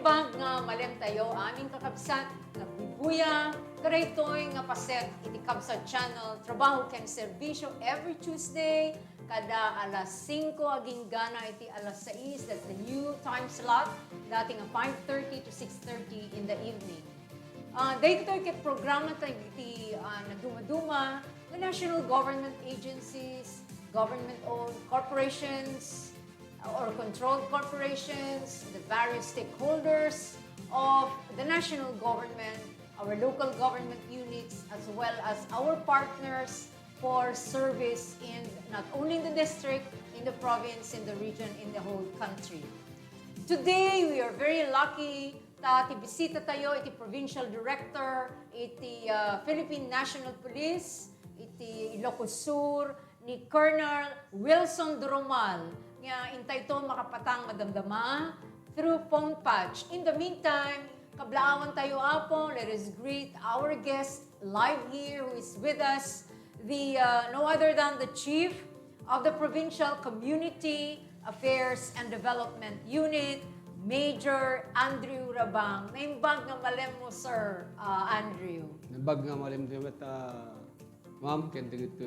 Naimbag nga malem tayo aming kakabsat, nagbubuya, karaytoy nga paset iti Kabsat Channel, trabaho ken serbisyo every Tuesday, kada alas 5 aging gana iti alas 6, that's the new time slot, dating 5:30 to 6:30 in the evening. Dahito ket programa tayo iti nagdumaduma, the national government agencies, government-owned corporations, or controlled corporations, the various stakeholders of the national government, our local government units, as well as our partners for service in not only in the district, in the province, in the region, in the whole country. Today, we are very lucky ta bisita tayo iti Provincial Director, iti Philippine National Police, iti Ilocos Sur, ni Colonel Wilson Doromal, nga intay to makapatang madamdama through phone patch. In the meantime, kablaawan tayo apo, let us greet our guest live here who is with us, the no other than the Chief of the Provincial Community Affairs and Development Unit, Major Andrew Rabang. Naimbag nga malem mo, Sir Andrew. Naimbag nga malem din ma'am, kaya dito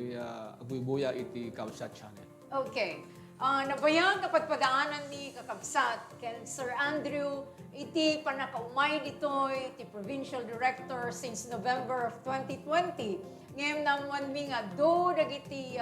agbubuya iti Kabsat Channel. Okay. Nabayang kapagpadaanan ni Kakabsat, ken Sir Andrew, iti panakaumay dito, iti Provincial Director since November of 2020. Ngayon naman mi nga do dagiti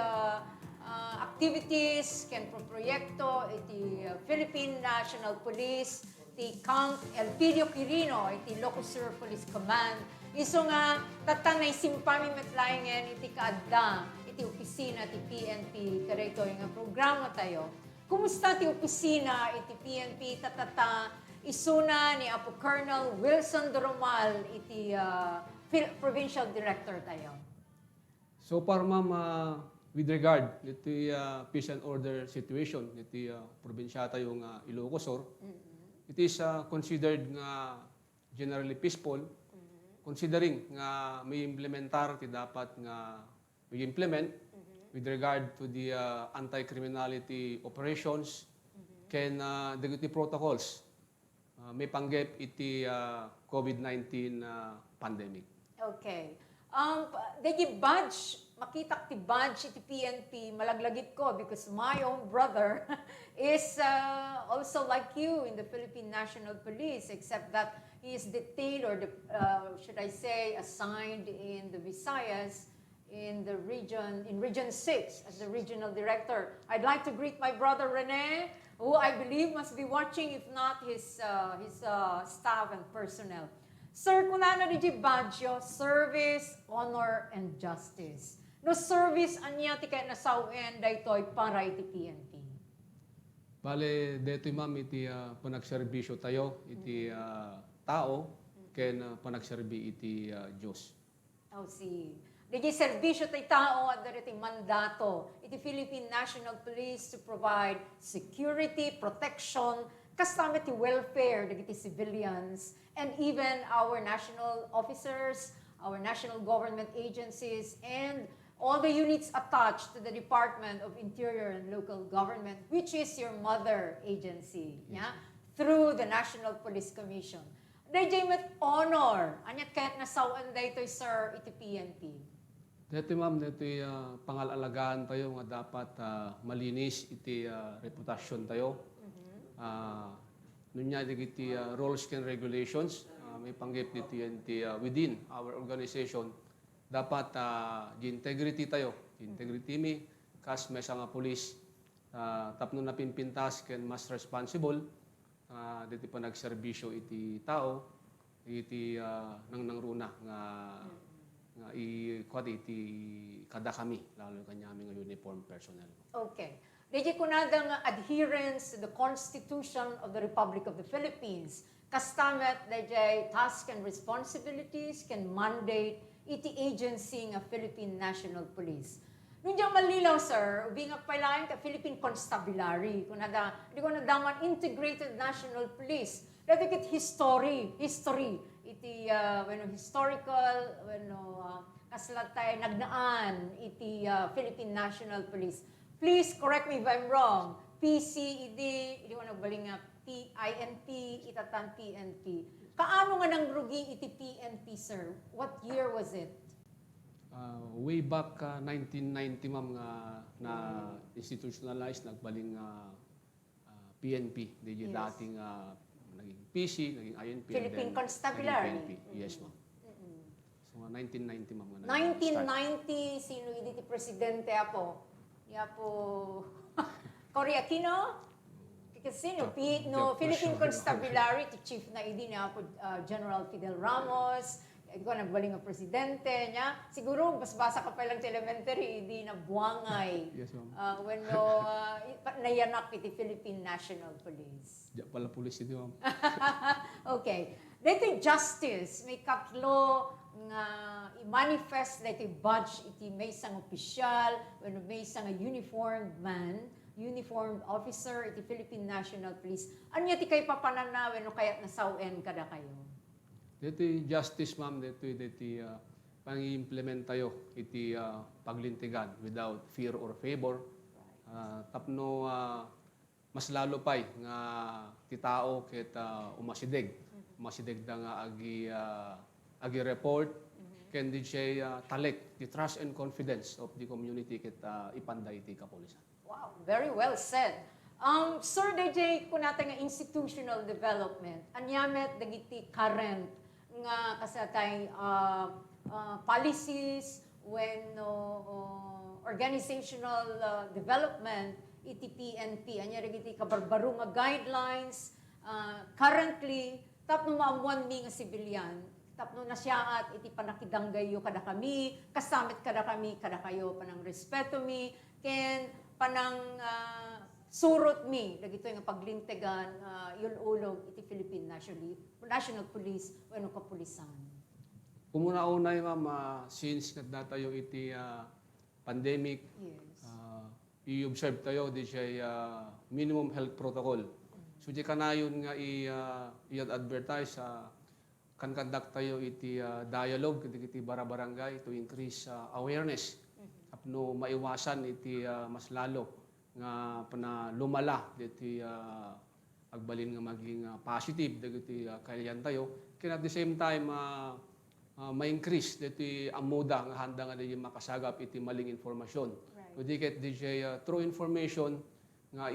activities ken proyekto iti Philippine National Police, iti Camp Elpidio Quirino, iti Ilocos Sur Police Command. Iso nga tatanay simpami metlayngen iti kaadda iti opisina iti PNP kadayto nga programa tayo. Kumusta ti opisina iti PNP tatata isuna ni Apo Colonel Wilson Doromal iti Provincial Director tayo. So far ma'am, with regard iti peace and order situation iti probinsya tayo nga Ilocos Sur, it is considered nga generally peaceful, considering nga may implementar ti dapat nga may implement with regard to the anti-criminality operations ken dagiti protocols may panggep iti COVID-19 pandemic. Okay. Dagi badge, makita ti badge iti PNP, malaglagit ko because my own brother is also like you in the Philippine National Police, except that he is detailed or should I say assigned in the Visayas in the region, in Region 6 as the Regional Director. I'd like to greet my brother Rene, who I believe must be watching, if not his staff and personnel. Sir, kunana di badyo, service, honor, and justice. No service anya ti kay nasawen daytoy para iti PNP. Bale, deto'y ma'am iti panagserbisyo tayo, iti tao, ken panagserbi iti Diyos. Oh, see. Digi serbisyo tay tao at dati mandato iti Philippine National Police to provide security, protection, kasama ti welfare dagiti civilians, and even our national officers, our national government agencies, and all the units attached to the Department of Interior and Local Government, which is your mother agency, yeah? Through the National Police Commission. Dayjay met honor, anyat kahit nasawan daytoy sir iti PNP. Dito ma'am, dito'y pangalalagaan tayo nga dapat malinis iti reputasyon tayo. Nunya iti rules and regulations, may panggip dito within our organization, dapat di integrity tayo. Di integrity mi, kas may nga police, tapno na pinpintas ken mas responsible, dito pa nagserbisyo iti tao, iti nang runa nga iti kada kami, lalo kanyami nga uniform personnel. Okay. Digi kunadang adherence to the Constitution of the Republic of the Philippines. Kastamet digi task and responsibilities can mandate iti agency nga Philippine National Police. Nung malilaw, sir, ubing pailayan ka Philippine Constabulary, di ko nadaman Integrated National Police. Dati kit history, iti historical, kaslatay nagnaan, iti Philippine National Police. Please correct me if I'm wrong. PCED, hindi ko nagbaling nga INP, itatan PNP. Kaano nga nang rugi iti PNP, sir? What year was it? Way back 1990, ma'am, nga na institutionalized, nagbaling PNP. Di Yes. dating naging PC, naging INP. Philippine and then Constabulary. naging PNP. Yes, ma'am. So, 1990, ma'am. nga 1990, sino iti presidente apo? Yapo, Cory Aquino? Kasi Philippine Constabulary, ti chief na idi niya po, General Fidel Ramos, ikaw nagbaling ang presidente niya. Siguro, basa ka pa lang sa elementary, hindi na buwangay. Yes, ma'am. When nayanak iti Philippine National Police. Diya pala pulis ito, ma'am. Okay. Dito justice, may katlo nga i-manifest dito badge iti may isang opisyal, when may isang uniformed man, uniformed officer iti Philippine National Police. Anya ti kay papananawen no kayat nasawen kada kayo? Dito justice, ma'am, dito pang-implement tayo iti paglintigan without fear or favor. Tapno mas lalo pay nga ti tao ket umasideg. Umasideg da nga agi report ken di siya talek the trust and confidence of the community ket ipanday ti kapulisan. Wow, very well said. Sir DJ, kung natin nga institutional development, anyamet dagiti current nga kasatay policies when organizational development iti PNP, anya dagiti kabarbaro nga guidelines currently tapno maamuan mi nga sibilyan tapno nasyaat iti panakidanggayo kada kami, kasamit kada kami, kada kayo panang respeto mi, ken panang surot mi, dagito yung paglintegan, yululog iti Philippine National Police, wenno kapulisan. Kumuna-unay, ma'am, since nagdatayo iti pandemic, Yes. i-observe tayo di siya minimum health protocol. So di kanayon nga i-advertise kan conduct tayo iti dialogue iti bara-barangay to increase awareness apno maiwasan iti mas lalo nga lumala diti agbalin nga maging positive dagiti kailan tayo ken at the same time ma-increase diti amuda nga handa nga di makasagap iti maling informasyon. Right. Kundi ket di siya true information nga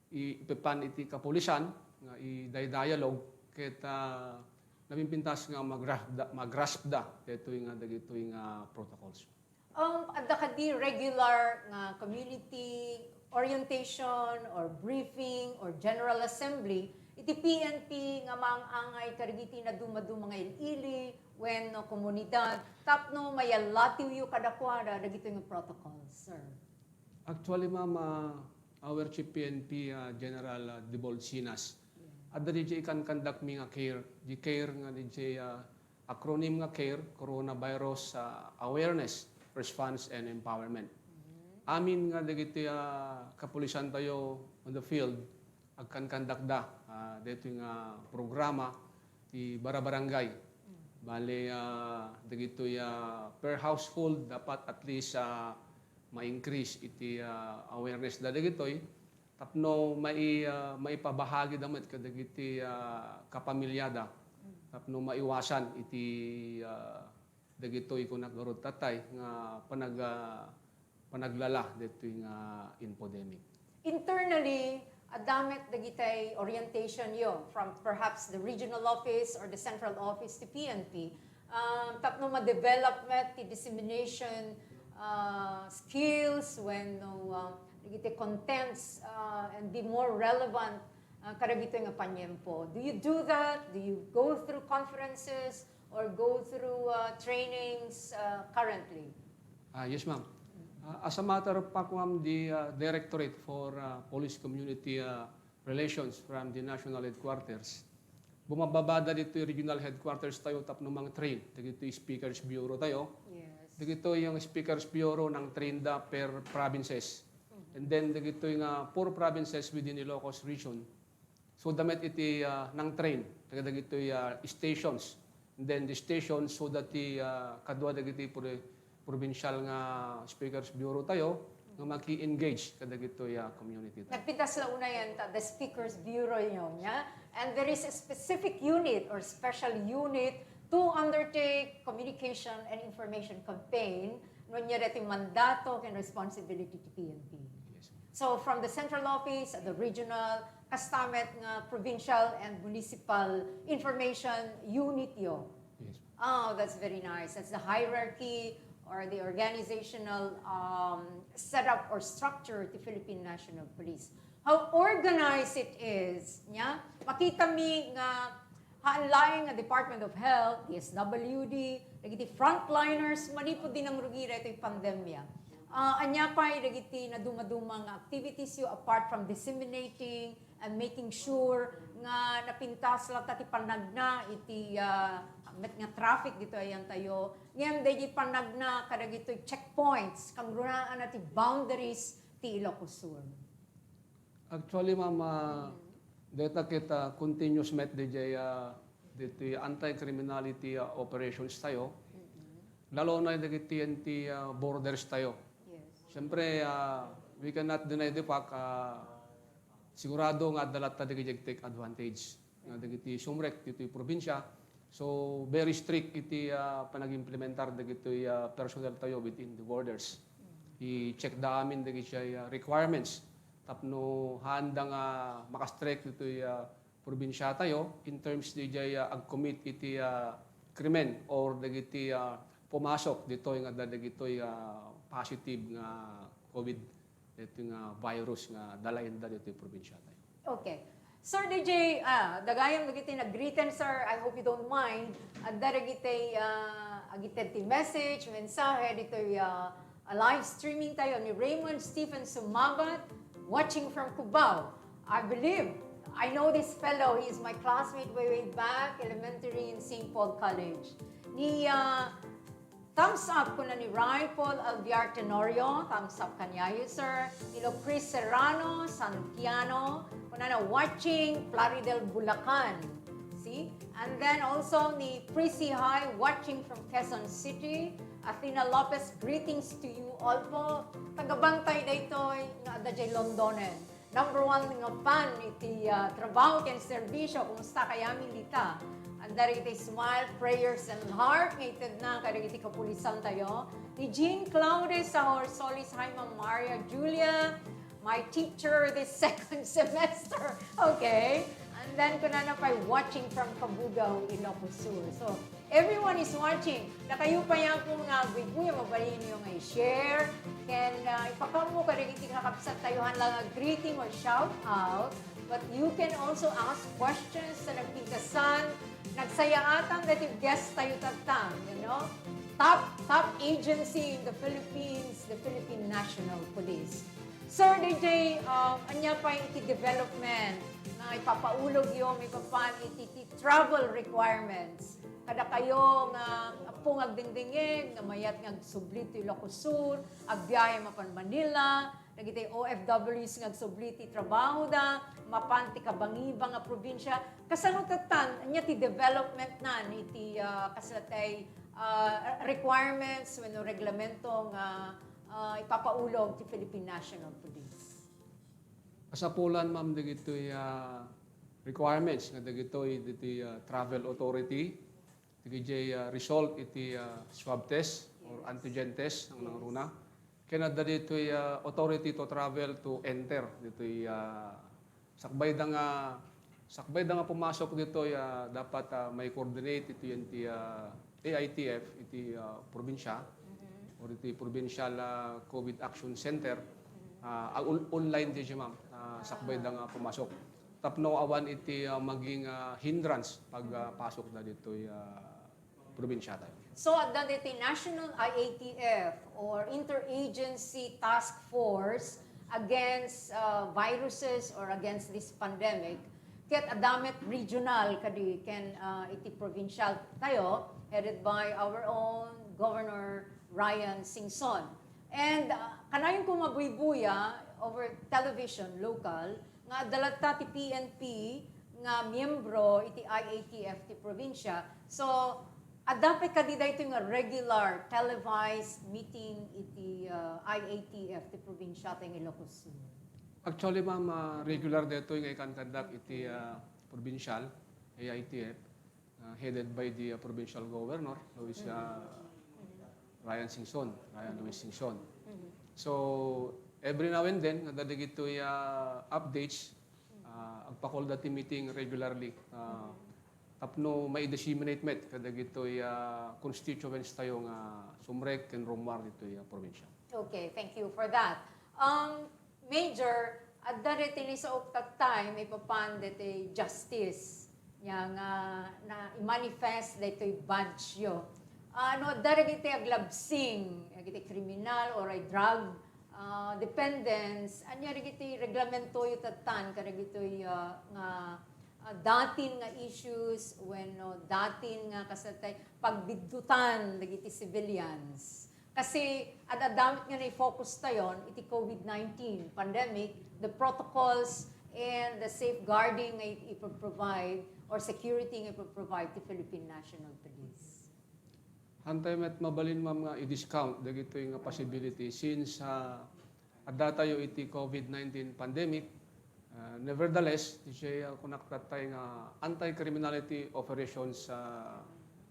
ipipan iti kapulisan nga i-dialogue ket napimpintas nga mag-grasp da ditoy nga dagitoy nga protocols. Adda kadi regular nga community orientation or briefing or general assembly iti PNP nga maangangay karigiti na dumadu mga ilili when no komunidad tapno mayalatiw yu kadakwada dagito nga protocols, sir. Actually, ma'am, our Chief PNP General Dibol Sinas, at the DJ can conduct me nga CARE. The CARE nga DJ acronym nga CARE, Coronavirus Awareness, Response and Empowerment. Amin nga dagiti kapulisan tayo on the field, agkan conduct da dito nga programa ti bara-barangay. Bale dagito per household dapat at least ma-increase iti awareness da dagitoy tapno maipabahagi damet kadagiti kapamilyada tapno maiwasan iti dagitoy kun naggarod tatay nga panaglala ditoy nga infodemic. Internally, adamit dagitay orientation yo from perhaps the regional office or the central office to PNP. Tapno ma-development, the dissemination skills when dagiti contents and be more relevant karagito nga panyempo. Do you do that? Do you go through conferences or go through trainings currently? Yes, ma'am. As a matter of fact, ma'am, the Directorate for Police Community Relations from the National Headquarters, bumababada dito yung regional headquarters tayo tapno mga train. Dito yung Speakers Bureau tayo. Yes. Dito yung Speakers Bureau ng trainda per provinces. And then dito yung 4 provinces within Ilocos region. So damit iti ng train. Dito yung stations. And then the stations so that kadwa dito provincial nga Speakers Bureau tayo nga maki-engage kada gitoy community. Nagpintas la una yan the Speaker's Bureau nyo, nya? And there is a specific unit or special unit to undertake communication and information campaign no niya dati mandato and responsibility to PNP. Yes. So from the central office, the regional, kastamet nga provincial and municipal information unit yo. Yes. Oh, that's very nice. That's the hierarchy or the organizational setup or structure to Philippine National Police. How organized it is, nya? Makita mi nga haanlaing nga Department of Health, DSWD, dagiti frontliners, manipod din ang rugira ito'y pandemya. Anya pa dagiti na dumadumang activities yo apart from disseminating and making sure nga napintas lang tati panagna iti met nga traffic dito ayan tayo. Ngayon dahil panagna kada gito'y checkpoints kang runaan ati boundaries ti Ilocos Sur. Actually, ma'am, data kita continuous met DJ dito anti-criminality operations tayo. Lalo na yung TNT borders tayo. Yes. Siyempre, we cannot deny the fact, sigurado nga dalat ta take advantage. Nga dagiti sumrek dito yung probinsya. So, very strict iti panag-implementar dagito yung personnel tayo within the borders. I-check da amin dagiti requirements. Tapno handa nga makastrike dito yung probinsya tayo in terms di ag-commit iti krimen or dagiti pumasok dito nga dagito positive nga COVID dito nga virus nga dalayan da dito yung probinsya tayo. Okay. Sir DJ, dagayam dagiti nag-greeting, sir. I hope you don't mind. Daragiti agiti message, mensahe dito live streaming tayo ni Raymond Stephen Sumabat watching from Cubao. I know this fellow. He is my classmate way back, elementary in St. Paul College. Ni thumbs up ko na ni Ryan Paul Alviar Tenorio, thumbs up kanyayo, sir. Nilo Chris Serrano, Santiano, kuna na watching Plaridel, Bulacan. See? And then also ni Prissy High watching from Quezon City. Athena Lopez, greetings to you all po. Tagabantay daytoy nga adajay Londonen. Number 1 nga fan iti trabaho ken serbisyo kumusta kayami dita. Andar iti smile, prayers and heart ngated na kada iti kapulisan tayo. Ni Jean Claudes sa Solis High Ma'am Maria Julia, my teacher this second semester. Okay. And then kuna na pa watching from Cabugao, Ilocos Sur. So everyone is watching. Na kayo pa yan kung biguya, mabalin nyo nga i-share. Can ipakamo ka rin iting nakapsat tayuhan lang greeting or shout out. But you can also ask questions sa nagpintasan. Nagsayaatan that yung guest tayo tatang, you know? Top agency in the Philippines, the Philippine National Police. Sir DJ, anya pa yung iti-development na ipapaulog yung may papan iti travel requirements. Kada kayo nga apong agdingdingig, nga mayat nga sublit ti Ilocos Sur, agbiyahe mapan Manila, nagitay OFWs nga sublit ti trabaho da, mapan ti kabangibang nga probinsya. Kasanutatan, anya ti development na iti kaslatay requirements, when reglamento nga ipapaulog ti Philippine National Police. Kasapulan, ma'am, dagitoy requirements nga dagitoy iti travel authority, dagitoy result iti swab test or antigen test ang nangruna. Kaya dagitoy authority to travel to enter ditoy sakbay da nga pumasok ditoy dapat may coordinate ito yan ti AITF iti probinsya or iti provincial COVID Action Center. Online di siya, ma'am. Sakbay da nga pumasok. Tapno awan iti maging hindrance pag pasok na dito probinsya tayo. So, the National IATF or Interagency Task Force against viruses or against this pandemic, ket adamet regional kadi ken iti provincial tayo, headed by our own Governor Ryan Singson. And kanayon ko mabuy-buya over television, local, nga dalata ti PNP nga miyembro iti IATF ti probinsya. So, At dapat kadida ito nga regular televised meeting iti IATF, ti probinsya ng Ilocos Sur. Actually, ma'am, regular dito yung ikan conduct iti provincial AITF, headed by the provincial governor, who is Ryan Luis Singson. So, every now and then, nadadig ito updates, agpakol dati meeting regularly. Tapno may disseminate met, kadag ito constituents tayo nga sumrek and rumar dito probinsya. Okay, thank you for that. Major, at darating sa octag time, may papan dito justice. Yang na i-manifest dito badge yo. Darating ito aglabsing, iti kriminal or ay drug dependence, anya iti reglamento yu tatan, karag ito nga datin nga issues when datin nga kasatay pagbidutan dagiti civilians. Kasi adamit nga na-focus tayon iti COVID-19 pandemic, the protocols and the safeguarding nga ipoprovide or security nga ipoprovide ti Philippine National Police. Hantay met mabalin ma'am nga i-discount dagito yung possibility since adda tayo iti COVID-19 pandemic. Nevertheless, siya kunaktat tayo nga anti-criminality operations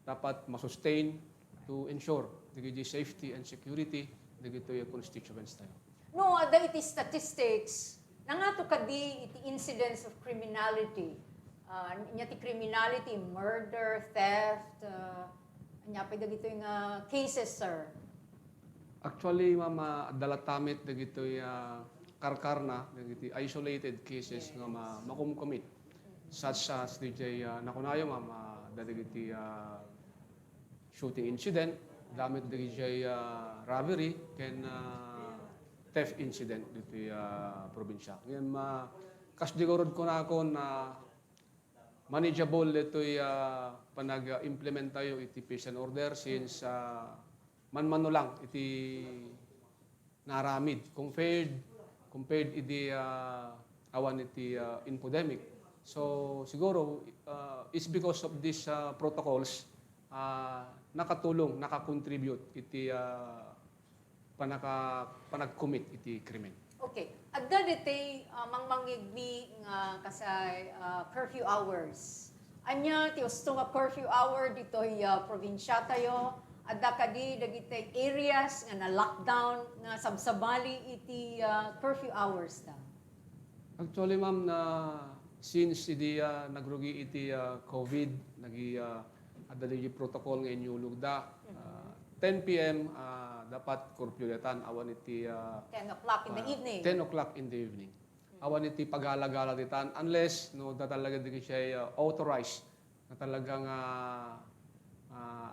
dapat masustain to ensure the safety and security dagito yung constituents tayo. No, ada iti statistics, nangato kadi iti incidents of criminality. Nya ti criminality, murder, theft, nya pa dagito yung cases, sir. Actually, ma'am, dalatamit dagito yung karkarna, dagiti isolated cases nga makumkumit. Such as DJ nakunayo, ma'am, dagiti shooting incident, damit dagiti robbery, ken theft incident dito probinsya. Ngayon, kasdigurod ko na ako na manageable dito panag-implement tayo iti peace and order since man-mano lang iti naramid compared iti awan iti infodemic. So siguro it's because of these protocols nakatulong, nakakontribute iti panag-commit iti krimen. Okay. Adda diti mangmangigbi nga kasay curfew hours. Anya ti usto nga curfew hour dito probinsya tayo. Adda kadi dagiti areas nga na lockdown nga sabsabali iti curfew hours ta. Actually, ma'am, na since idi nagrugi iti COVID, adda di protocol nga inyulog da 10 p.m. Dapat curfew datan awan iti 10 o'clock in the evening. 10 o'clock in the evening. Awan iti pagala-gala ditan unless no da talaga di siya authorized na talagang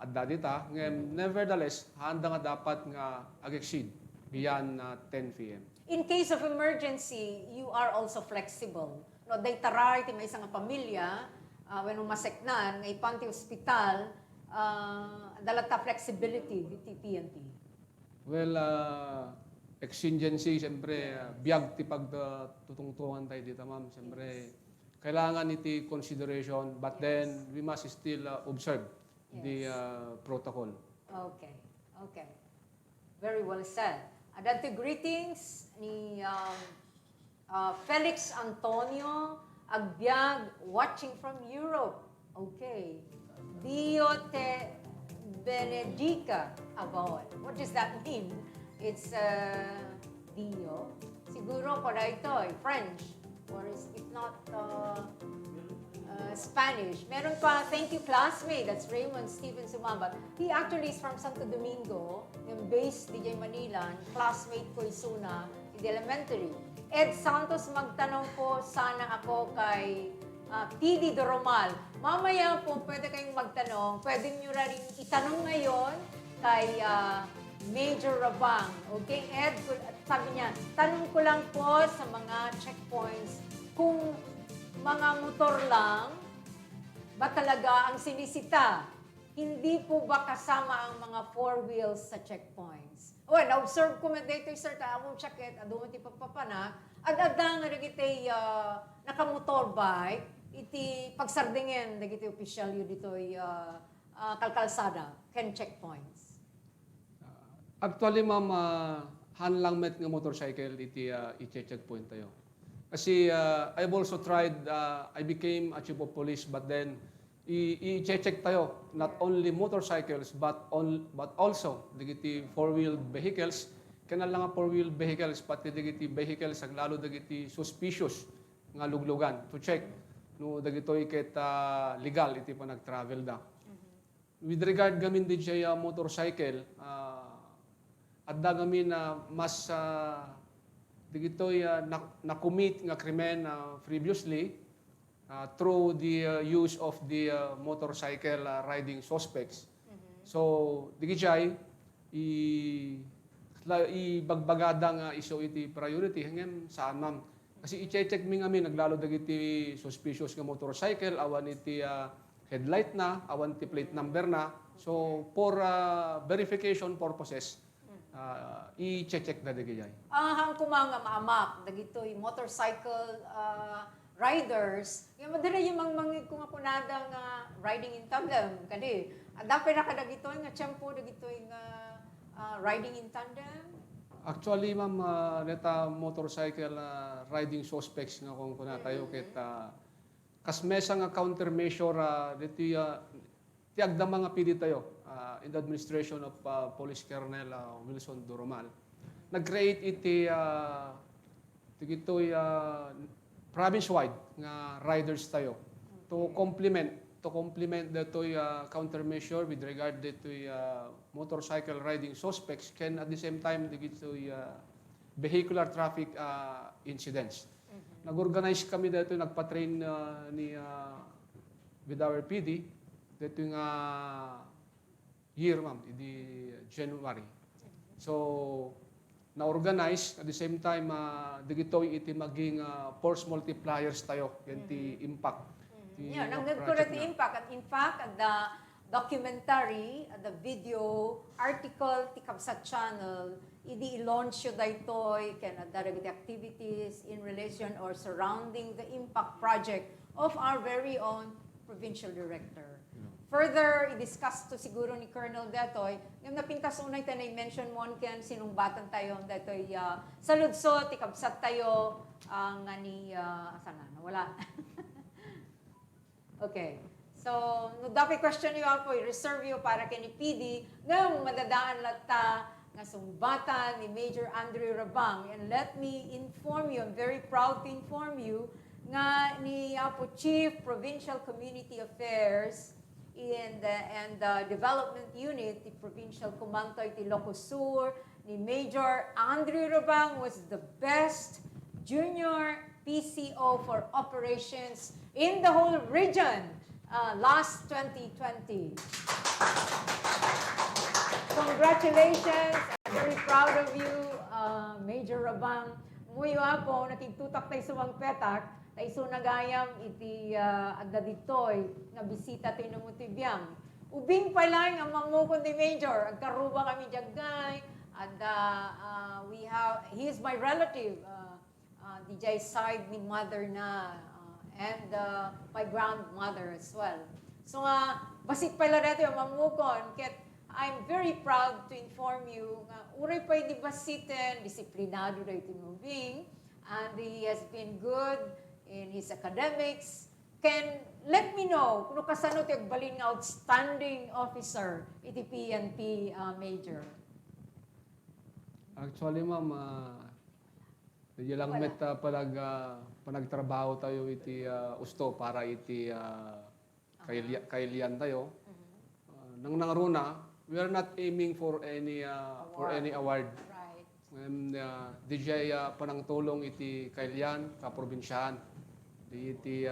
adda dita. Nevertheless, handa nga dapat nga ag-exceed beyond 10 p.m. In case of emergency, you are also flexible. No, day taray ti may isang pamilya when umaseknan nga ipang ti ospital, dalata flexibility ti PNP. Well, exigency, siyempre, biyag ti pagtutungtungan tayo dito, ma'am. Siyempre, kailangan iti consideration, but then we must still observe the protocol. Okay. Very well said. Adante greetings ni Felix Antonio Agbiag watching from Europe. Okay. Dio te benedica abon. What does that mean? It's Dio. Siguro para ito French or if not Spanish. Meron pa, thank you classmate, that's Raymond Steven Sumabat. He actually is from Santo Domingo, yung based DJ Manila, classmate ko isuna, in the elementary. Ed Santos, magtanong po sana ako kay TD Doromal. Mamaya po, pwede kayong magtanong. Pwede nyo rin itanong ngayon kay Major Rabang. Okay, Ed, sabi niya, tanong ko lang po sa mga checkpoints kung mga motor lang ba talaga ang sinisita? Hindi po ba kasama ang mga four wheels sa checkpoints? Well, na-observe ko dito, sir, among checket, adungan ti papapanak, adada nga nagiti nakamotorbike, iti pagsardingen, nagiti official yun dito kalkalsada, ken checkpoints? Actually, ma'am, hanlang met nga motorcycle iti i-check point tayo. Kasi I've also tried, I became a chief of police, but then i-check tayo, not only motorcycles, but also digiti four-wheeled vehicles. Kana lang nga four-wheeled vehicles, pati digiti vehicles, lalo digiti suspicious nga luglugan to check no dagitoy ket legal iti pa nag-travel da. With regard gamin din siya motorcycle, at da gamin mas digitoy na-commit nga krimen previously through the use of the motorcycle riding suspects. So digijay ibagbagada nga iso iti priority hanggang saan ma'am. Kasi i-check mi nga mi naglalo dagiti suspicious nga motorcycle awan iti headlight na, awan iti plate number na. So for verification purposes, i-check na digijay. Hang kumanga maamak dagitoy motorcycle riders, yung madira yung mga kung ako nada nga riding in tandem kadi. Dapat na kadagitoy nga tiyempo dagitoy nga riding in tandem. Actually, ma'am, neta motorcycle riding suspects nga kung kuna tayo ket kasmesa nga countermeasure dito tiagda mga pidi tayo in the administration of Police Colonel Wilson Doromal. Nag-create iti province-wide nga riders tayo to complement dito countermeasure with regard dito motorcycle riding suspects can at the same time dito vehicular traffic incidents. Nag-organize kami dito, nagpa-train with our PD dito year ma'am, di January. So na-organize at the same time dito iti maging force multipliers tayo yanti impact. Yeah, nag-correct the impact. At in fact, at the documentary, at the video article, ti Kabsat Channel, i-launch yun daytoy, can daragiti activities in relation or surrounding the impact project of our very own provincial director. Further, i-discuss to siguro ni Colonel Detoy, yung napintas unay tayo na-mention mo ken sinumbatan tayo detoy sa Ludsod, ti Kabsat tayo, nga ni, asan na, wala. Okay. So, no dapat question niyo ako, i-reserve yo para kay ni PD ng madadaan lata nga sumbatan ni Major Andrew Rabang. And let me inform you, I'm very proud to inform you, nga ni Apo Chief Provincial Community Affairs and the Development Unit, the Provincial Command ti Ilocos Sur, ni Major Andrew Rabang was the best junior PCO for operations in the whole region last 2020. Congratulations! I'm very proud of you, Major Rabang. Muyo po, nakitutak tayo sumang petak, tayo so nagayam iti adda ditoy na bisita tayo ng Mutibiyang. Ubing pa lang ang mamukon ni Major. Agkaruba kami jagay. At he is my relative. DJ side ni mother na and my grandmother as well. So basit pala dito yung mamukon ket I'm very proud to inform you nga uray pa di basitin disiplinado dito moving and he has been good in his academics. Can let me know kung kasano ti agbalin nga outstanding officer iti PNP Major. Actually, ma'am, hindi lang met panagtrabaho tayo iti usto para iti kailian tayo. Nang nangaruna, we are not aiming for any award. Right. And DJ panangtulong iti kailian, kaprobinsyahan. Iti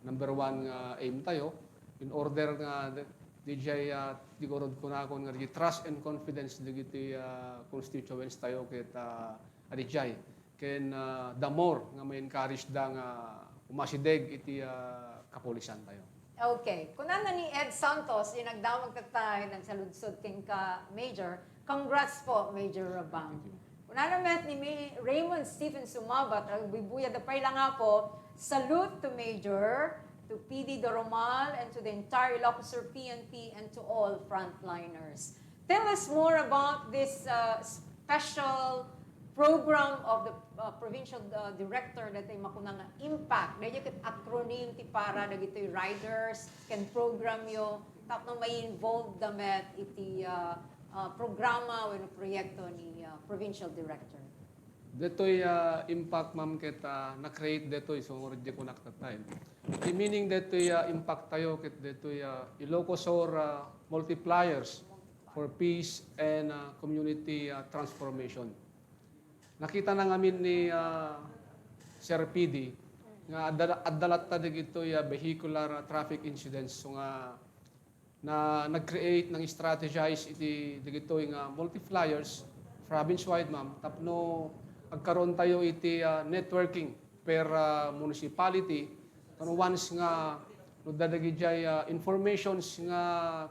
number one aim tayo in order nga DJ digorod ko na nga trust and confidence digiti constituents tayo ket adijay. Ken the more nga may encourage da nga umasideg iti kapulisan tayo. Okay. Kung ano ni Ed Santos, yung nagdamag tatay ng saludsod king ka Major, congrats po, Major Rabang. Kung ano met ni Raymond Stephen Sumabat, ang bibuya da pay lang nga po, salute to Major, to PD Doromal and to the entire Ilocos PNP and to all frontliners. Tell us more about this special program of the provincial director that ay makunang impact. Dahil yung acronym ti para dagitoy riders can program yo tapno may involved damet iti programa o proyekto ni provincial director. Detoy impact ma'am ket na-create detoy so already ko naktatay. The meaning detoy impact tayo ket detoy Ilocosor multipliers for peace and community transformation. Nakita na ngamin ni Sir PD nga adalat ta dagitoy vehicular traffic incidents so nga na nag-create ng strategize iti dagitoy nga multipliers province-wide ma'am tapno agkaroon tayo iti networking per municipality kano once nga no dadagijay informations nga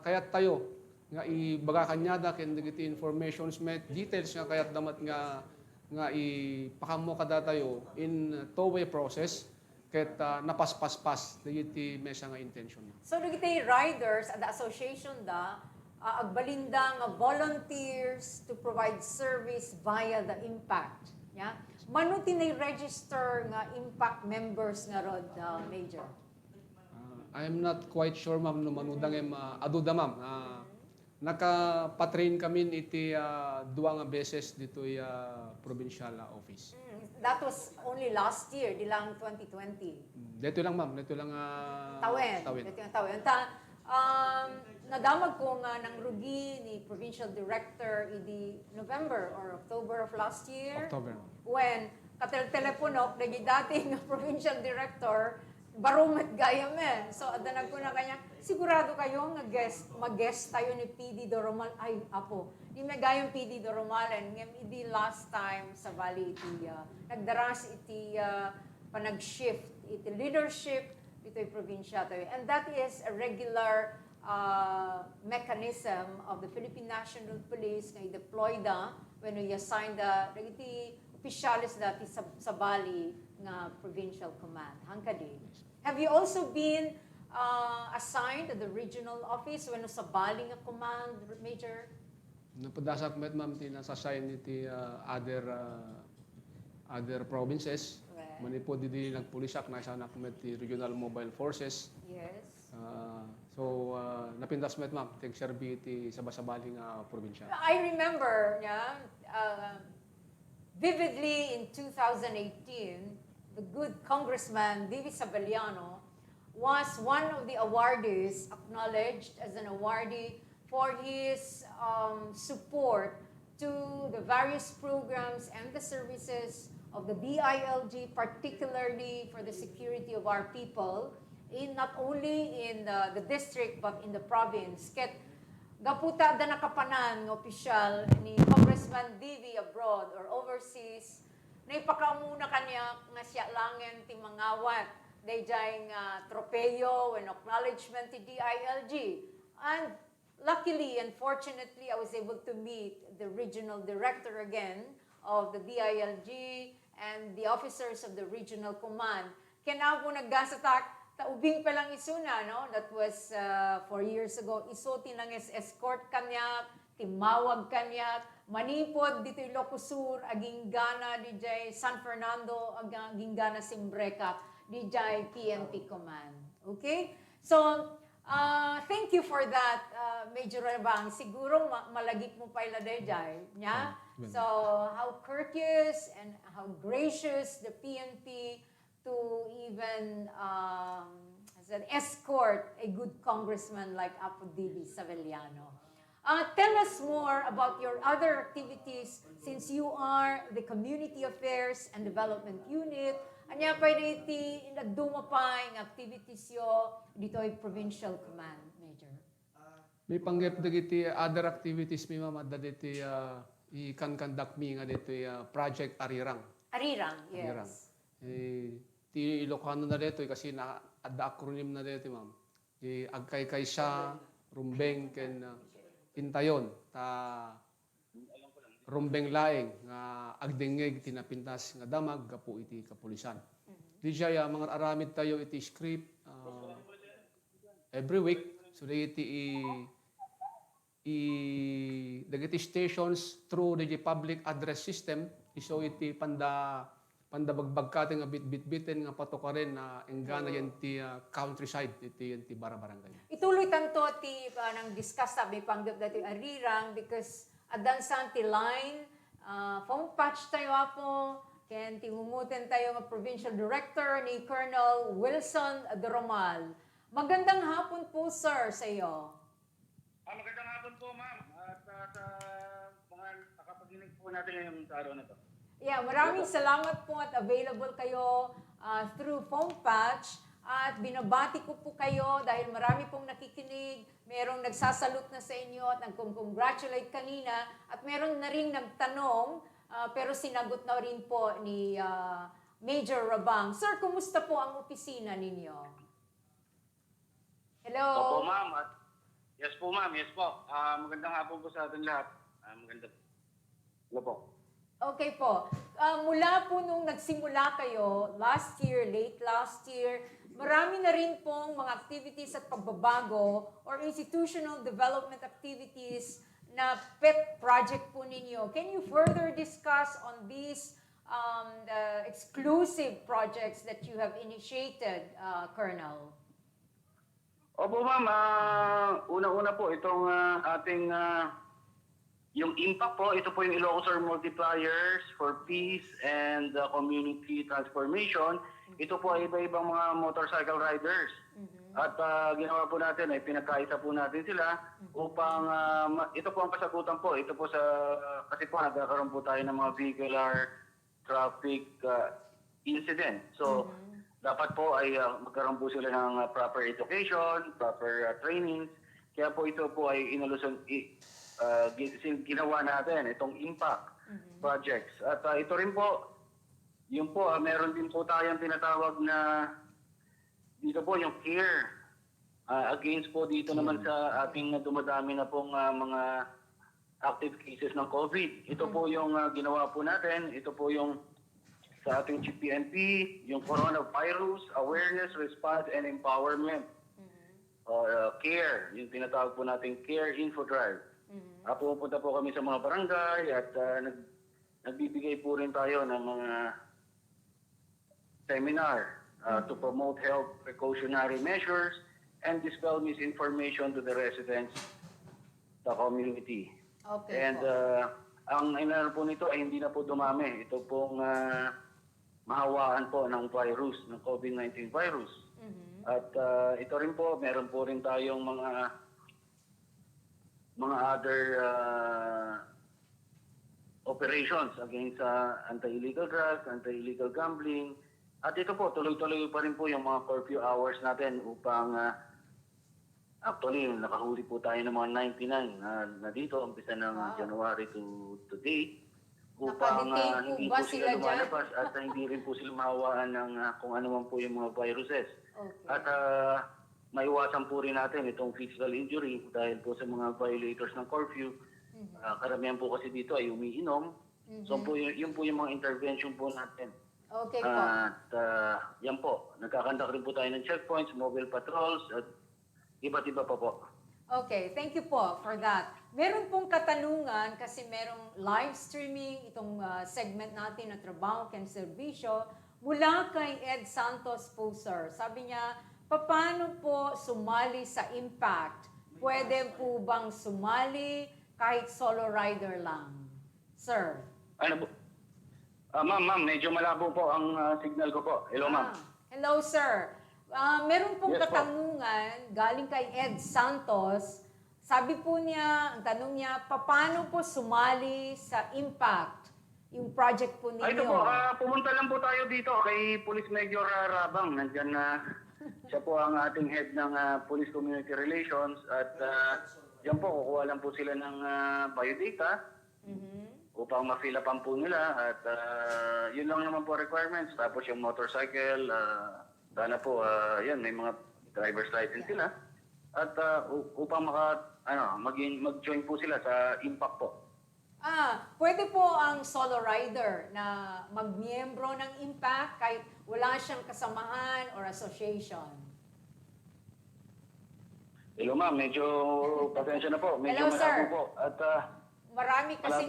kayat tayo nga ibaga kanyada ken dagiti informations met details nga kayat damat nga ipakamo kada tayo in two-way process ket napaspas-pas dagiti mesa nga intention. So dagiti riders at the association agbalinda nga volunteers to provide service via the impact. Yeah? Mano tinay-register nga impact members nga rod, Major? I am not quite sure ma'am no manudang aduda ma'am. Nakapatrain kami iti duwa nga beses dito provincial office. That was only last year, di lang 2020. Dito lang ma'am, dito lang Tawen. Dito yung tawen. Nadamag ko nga ng rugi ni provincial director idi November or October of last year. October. When katel-teleponok, nagi dating provincial director, barumet gaya men. So, adanag ko na kanya, sigurado kayo nga mag-guest tayo ni PD Doromal. Ay, apo, di may gayong PD Doromal. And hindi last time sa Valley iti, nagdaras iti panag-shift, iti leadership, ito yung probinsya tayo. And that is a regular mechanism of the Philippine National Police nga i-deploy when we assign iti opisyalis dati sa Bali nga provincial command. Hangkadi. Have you also been assigned to the regional office when sa Bali nga command, Major? Napadasak met ma'am tinasassign iti other provinces. Okay. Manipod di nagpulisak na isa nakmet ti regional mobile forces. Yes. So napindas met ma'am tig serbi iti sabasabali nga probinsya. I remember, vividly in 2018, the good Congressman Vivi Sabeliano was one of the awardees, acknowledged as an awardee for his support to the various programs and the services of the DILG, particularly for the security of our people, not only in the district but in the province. Ket gaputa da nakapanan ng opisyal ni Congressman Vivi abroad or overseas, na ipakamuna kanya nga siya langen ti mangawat dayjay nga tropeyo and acknowledgement ti DILG. And luckily and fortunately, I was able to meet the regional director again of the DILG and the officers of the regional command. Kaya po naggasatak, taubing pa lang isuna, no? That was 4 years ago. Iso tinangis escort kanya, timawag kanya, manipod dito Ilocos Sur, aging gana DJ San Fernando, aging gana Simbreca, DJ PNP Command. Okay? So, thank you for that, Major Rabang. Siguro malagip mo pa ila DJ. Yeah? So, how courteous and how gracious the PNP to even as an escort a good congressman like Apo Divi Sabeliano. Tell us more about your other activities since you are the Community Affairs and Development Unit. Anya pa iti nagdumapay ng activities yo dito ay Provincial Command, Major. May panggap dagiti other activities mi mama dagiti i-conduct mi nga dito Project Arirang. Arirang, yes. Arirang. Ti Ilocano na dito kasi na adda acronym na dito ma'am. Agkay siya rumbeng ken pintayon ta rumbeng laeng nga agdengeg tinapintas nga damag kapo iti kapulisan. Di siya mga aramid tayo iti script every week. So dagiti stations through the public address system iso iti pandabagbag kating nga bitbitin nga patukarin na enggana yan ti countryside iti barangay. Ituloy tanto ti nang discuss sabi panggap dati arirang because adan sa ti line phone patch tayo po ken tingumutin tayo nga provincial director ni Colonel Wilson Adromal. Magandang hapon po sir sa iyo. Magandang hapon po, ma'am. At sa mga nakapaginig po natin ngayong araw na to. Yeah, maraming salamat po at available kayo through phone patch. At binabati ko po kayo dahil marami pong nakikinig, merong nagsasalute na sa inyo at nagkong-congratulate kanina at meron na rin nagtanong pero sinagot na rin po ni Major Rabang. Sir, kumusta po ang opisina ninyo? Hello? Opo, ma'am. Yes po, ma'am. Yes po. Magandang hapon po sa ating lahat. Maganda. Hello po. Okay po. Mula po nung nagsimula kayo, late last year, marami na rin pong mga activities at pagbabago or institutional development activities na pet project po ninyo. Can you further discuss on these exclusive projects that you have initiated, Colonel? Opo, ma'am. Una-una po, itong ating yung impact po, ito po yung Ilocos Multipliers for Peace and Community Transformation. Ito po ay iba-ibang mga motorcycle riders. At ginawa po natin ay pinagkaisa po natin sila upang ito po ang kasagutan po. Ito po kasi po nagkakaroon po tayo ng mga vehicular traffic incident. So, dapat po ay magkaroon po sila ng proper education, proper trainings. Kaya po ito po ay ginawa natin, itong impact projects. At ito rin po, yun po, meron din po tayong tinatawag na dito po yung care against po dito naman sa ating dumadami na pong mga active cases ng COVID. Ito po yung ginawa po natin. Ito po yung sa ating GPNP, yung Coronavirus Awareness, Response, and Empowerment. CARE, yung tinatawag po natin CARE Info Drive. Pupunta po kami sa mga barangay at nagbibigay po rin tayo ng mga seminar to promote health precautionary measures and dispel misinformation to the residents, the community. Okay. And ang inano po nito ay hindi na po dumami. Ito pong mahawaan po ng virus, ng COVID-19 virus. At ito rin po, meron po rin tayong mga other operations against anti-illegal drugs, anti-illegal gambling. At ito po, tuloy-tuloy pa rin po yung mga curfew hours natin upang actually, nakahuli po tayo ng mga 99 na dito, umpisa ng January to today. Upang hindi po sila lumalabas at hindi rin po sila mahawaan ng kung ano man po yung mga viruses. Okay. At maiwasan po rin natin itong physical injury dahil po sa mga violators ng curfew. Karamihan po kasi dito ay umiinom. So yun po yung mga intervention po natin. Okay po. At yan po, nagkakandak rin po tayo ng checkpoints, mobile patrols, at iba't iba pa po. Okay, thank you po for that. Meron pong katanungan kasi merong live streaming itong segment natin na Trabaho Ken Serbisyo mula kay Ed Santos po, sir. Sabi niya, paano po sumali sa impact? Pwede po bang sumali kahit solo rider lang? Sir. Ano po? Ma'am, medyo malabo po ang signal ko po. Hello, ma'am. Hello, sir. Meron pong Yes, katanungan galing kay Ed Santos. Sabi po niya, ang tanong niya, paano po sumali sa impact, yung project po ninyo? Ito po, pumunta lang po tayo dito kay Police Major Rabang. Nandyan na siya po ang ating head ng Police Community Relations. At yan po, kukuha lang po sila ng biodata upang ma-fill upan po nila. At yun lang naman po requirements. Tapos yung motorcycle, sana po, yan, may mga driver's license sila. At upang mag-join po sila sa impact po. Pwede po ang solo rider na magmiyembro ng impact kahit wala siyang kasamahan or association. Hello ma'am, medyo pasensya na po. Medyo Hello, sir. malabo po. At Marami kasing...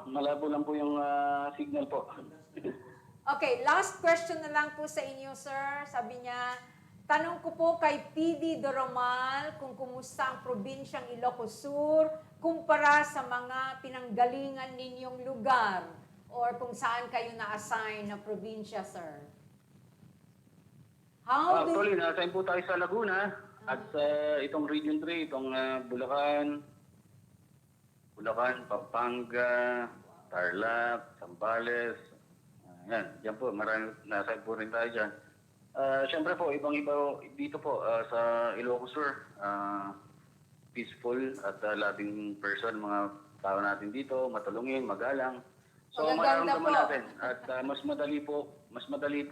malabo lang po yung signal po. Okay, last question na lang po sa inyo, sir. Sabi niya, tanong ko po kay PD Doromal kung kumusta ang probinsyang Ilocos Sur kumpara sa mga pinanggalingan ninyong lugar or kung saan kayo na-assign na probinsya, sir. How do Actually, nasa po tayo sa Laguna at itong Region 3, itong Bulacan, Pampanga, Tarlac, Zambales. Yan po, marami, nasa po rin tayo dyan. Siyempre po, ibang-iba dito po sa Ilocos Sur. Peaceful at loving person, mga tao natin dito, matulungin, magalang. So, Magaganda mararamdaman po. natin. At mas madali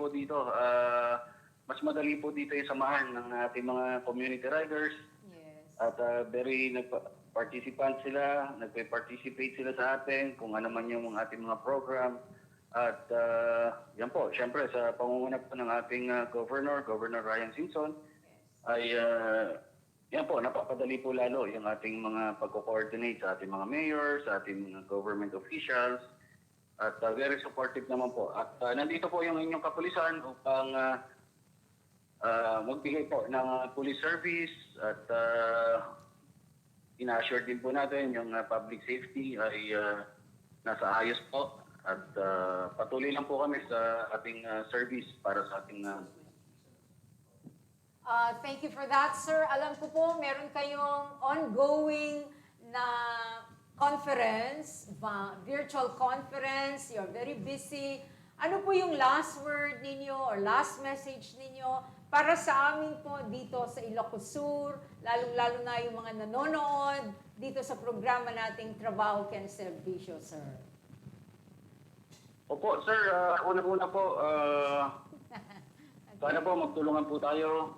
po dito yung samahan ng ating mga community riders. Yes. At very participant sila, nagpe-participate sila sa atin kung ano man yung ating mga program. At yan po, syempre sa pangunguna po ng ating Governor Ryan Singson, ay yan po, napapadali po lalo yung ating mga pagko-coordinate sa ating mga mayors, sa ating mga government officials. At very supportive naman po. At nandito po yung inyong kapulisan upang magbigay po ng police service at ina-assure din po natin yung public safety ay nasa ayos po at patuloy lang po kami sa ating service para sa ating Thank you for that, sir. Alam ko po, meron kayong ongoing na conference, virtual conference. You're very busy. Ano po yung last word ninyo or last message ninyo para sa amin po dito sa Ilocos Sur, lalong-lalo na yung mga nanonood dito sa programa nating Trabaho Ken Servisyo, sir? Opo, sir. Una-una po, sana po magtulungan po tayo.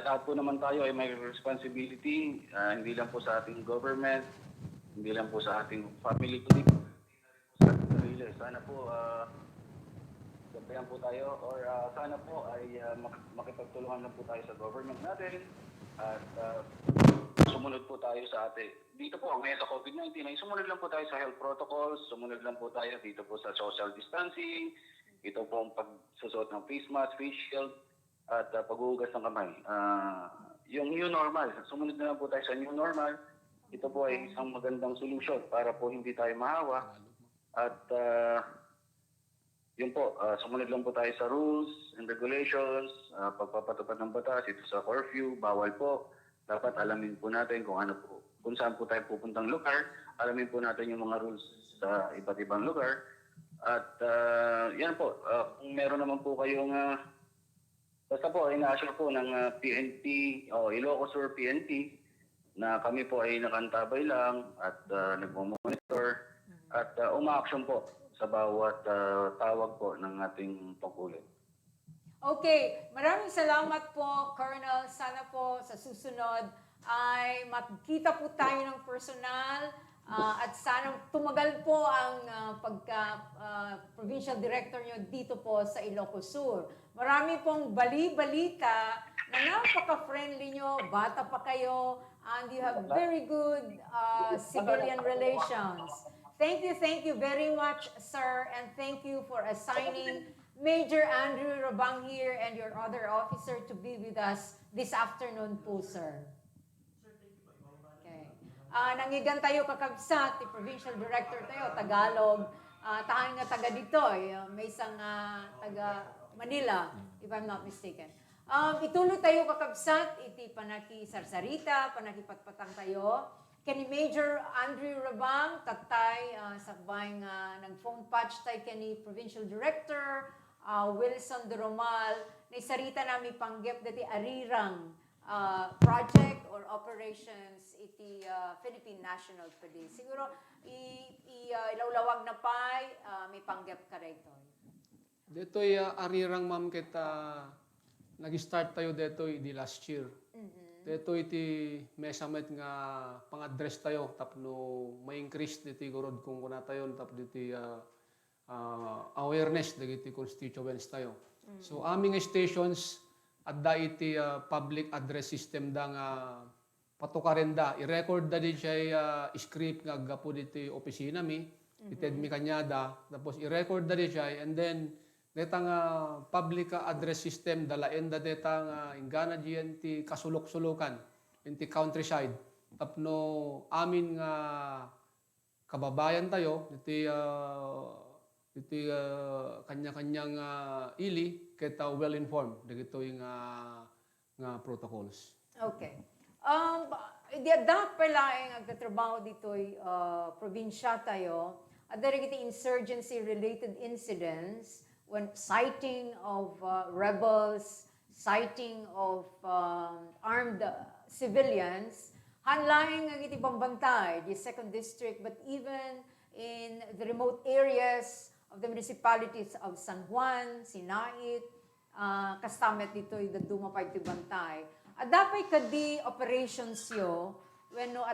Lahat po naman tayo ay may responsibility, hindi lang po sa ating government, hindi lang po sa ating family, kundi po sa ating sarili. Sana po, sabayan po tayo, or sana po ay makipagtulungan lang po tayo sa government natin at sumunod po tayo sa ating, dito po ngayon sa COVID-19, ay sumunod lang po tayo sa health protocols, sumunod lang po tayo dito po sa social distancing, ito po ang pagsusot ng face mask, face shield, at paghuhugas ng kamay. Yung new normal, sumunod na lang po tayo sa new normal, ito po ay isang magandang solusyon para po hindi tayo mahawa. At yun po, sumunod lang po tayo sa rules and regulations, pagpapatupad ng batas, ito sa curfew, bawal po. Dapat alamin po natin kung ano po, kung saan po tayo pupuntang lugar, alamin po natin yung mga rules sa iba't ibang lugar. At yan po, kung meron naman po kayong, basta po, ina-assure po ng PNP o Ilocos Sur PNP na kami po ay nakantabay lang at nagmo-monitor at uma-action po sa bawat tawag po ng ating tungkulin. Okay, maraming salamat po, Colonel. Sana po sa susunod ay makita po tayo ng personal at sana tumagal po ang pagka-provincial director nyo dito po sa Ilocos Sur. Marami pong bali-balita na napaka-friendly nyo, bata pa kayo, and you have very good civilian relations. Thank you very much, sir, and thank you for assigning Major Andrew Rabang here and your other officer to be with us this afternoon po, sir. Okay. Nangigan tayo kakabsat, ti Provincial Director tayo, Tagalog. Tahan nga taga dito, may isang taga Manila, if I'm not mistaken. Ituloy tayo kakabsat, iti panaki sarsarita, panakipatpatang tayo. Kani Major Andrew Rabang, tatay, sakbay nga nag-phone patch tayo kani Provincial Director, Wilson Doromal, naisarita namin panggap dati arirang project or operations iti Philippine National Police. Siguro, ilawlawag na pa, may panggap ka rito. Dito'y arirang ma'am kita nag-start tayo dito di last year. Dito iti measurement nga pang-address tayo tapno may increase dito gurod kung kuna tayo tapno dito awareness dagiti constituents tayo. So aming stations adda iti public address system da nga patukarin da. I-record da di siya script nga agapo diti opisina mi. Ited mi kanyada. Tapos i-record da di siya. And then, deta nga public address system, dalain da deta nga ingana diyan ti kasulok-sulukan. Inti countryside. Tapno amin nga kababayan tayo, iti kanya-kanyang ili, kita well-informed. Dagito yung nga protocols. Okay. Di adapt pala ang agtatrabaho dito'y probinsya tayo, at there iti insurgency-related incidents when sighting of rebels, sighting of armed civilians, hanlaing ang iti pambantay, the 2nd District, but even in the remote areas of the municipalities of San Juan, Sinait, kastamet dito'y dadumapay ti bantay. Adapay kadi operations yo, when no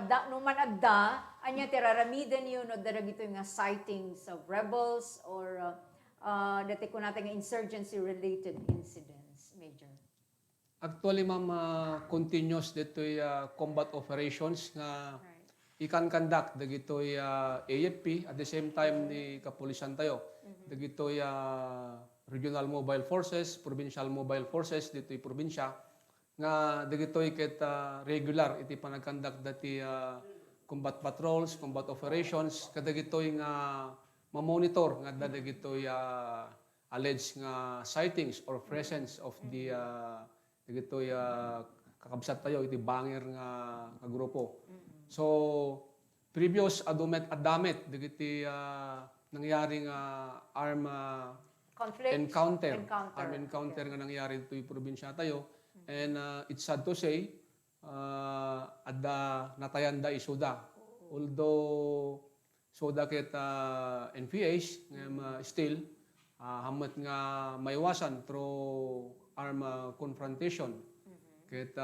man adda, anya tiraramiden yo no daragito nga sightings of rebels or dati ko natin nga insurgency-related incidents, Major. Actually, ma'am, continuous dito'y combat operations nga ikan conduct dagito'y AFP at the same time ni kapulisan tayo. Dagito'y regional mobile forces, provincial mobile forces dito'y probinsya nga dagito'y ket regular iti panagkandak dati combat patrols, combat operations, kadagito'y nga ma-monitor nga dagito'y alleged nga sightings or presence of the dagito'y kakabsat tayo iti banger nga grupo. So previous adamit dagiti nangyaring arm Conflict? arm encounter nga nangyari dito'y probinsya tayo. And it's sad to say, adda natayanda isuda. Although soda ket NPAs still hamat nga maiwasan through arm confrontation. Ket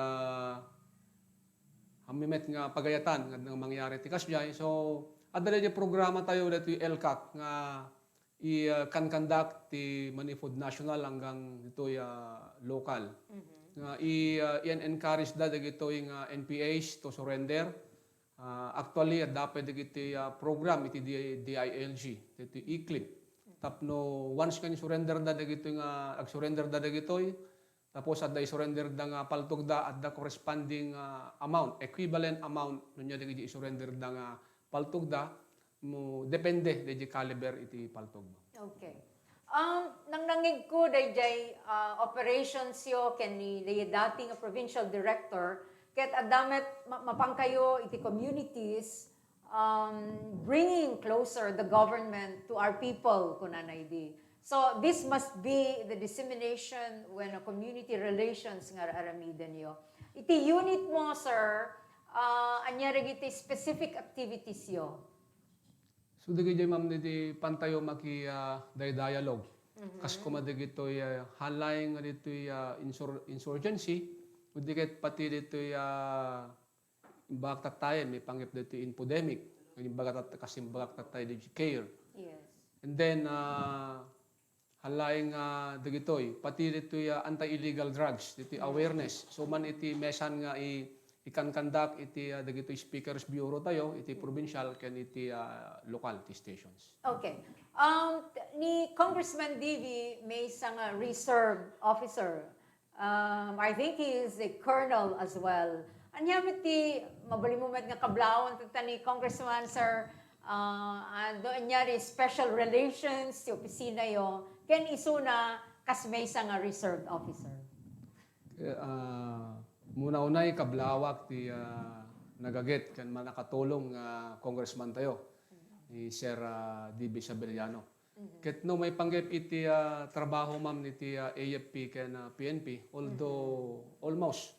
hamimet nga pagayatan nga nang mangyari ti kasjay. So adda di programa tayo dito LCAC nga can conduct ti manifold national hanggang dito'y local. I-encourage da dagito yung NPAs to surrender. Actually, dapat dagiti program iti DILG, iti ICLIP. Tapno once kani surrender da dagito yung ag-surrender da dagitoy, tapos adda i-surrender da nga paltog da at the corresponding amount, equivalent amount nunya dagiti i-surrender da nga paltog da, mo depende dagiti caliber iti paltog. Okay. Nang nangig ko dayjay operations yo ken ni dating provincial director ket adamet mapangkayo iti communities bringing closer the government to our people kunanay di. So this must be the dissemination when a community relations nga aramiden yo. Iti unit mo sir anya iti specific activities yo. So dagiti ma'am diti pantayo maki dialogue. Kas kumadagitoy halayng ditoy insurgency, udiket pati ditoy imbag tatay may panggap ditoy infodemic, imbag kasi imbag tatay ditoy care. Yes. And then halayng dagitoy pati ditoy anti-illegal drugs, ditoy awareness. So man iti mesan nga ikan conduct iti dagitoy speakers bureau tayo iti provincial ken iti local stations. Okay. Ni Congressman Divi may isang reserve officer. I think he is a colonel as well. Anyam iti mabalimumet nga kablawon tata ni Congressman sir ando anyari special relations ti opisina yo ken isuna kas may isang reserve officer. Muna-unay kablawak ti nagaget kan manakatulong congressman tayo ni Sir D.B. Sabeliano. Ket no may panggap iti trabaho ma'am niti AFP ken PNP although almost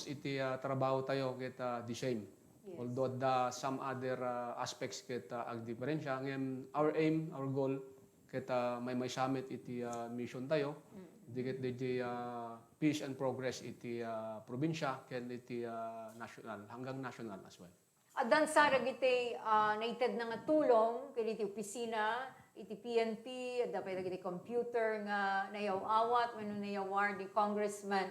iti trabaho tayo ket the same. Yes. Although some other aspects ket ag diferensya ngem our aim, our goal ket may summit iti mission tayo. Diket DJ peace and progress iti probinsya ken iti national hanggang national as well. Adan sarag iti naitad na nga tulong ken iti opisina iti PNP, dapat iti computer nga nayawawat, when nayaward ni Congressman.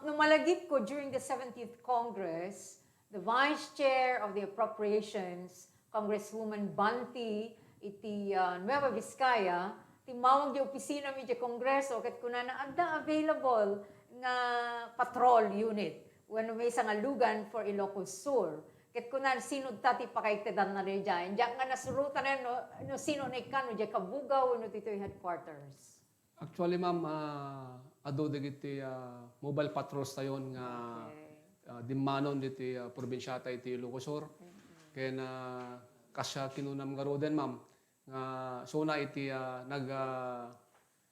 Nung malagip ko during the 70th Congress, the Vice Chair of the Appropriations, Congresswoman Banti, iti Nueva Vizcaya, timawag di opisina mi di Kongreso, kat kuna na ada available nga patrol unit when may sangalugan for Ilocos Sur. Ket kunan sino tati pakaitedan na rin dyan. Diyan nga nasurutan na no sino na ikan, no dyan kabugaw, no dito'y headquarters. Actually, ma'am, ado dagiti mobile patrols tayon nga dimmanon diti probinsyata iti Ilocos Sur. Kaya na kasya kinunam nga roden, ma'am, nga suna iti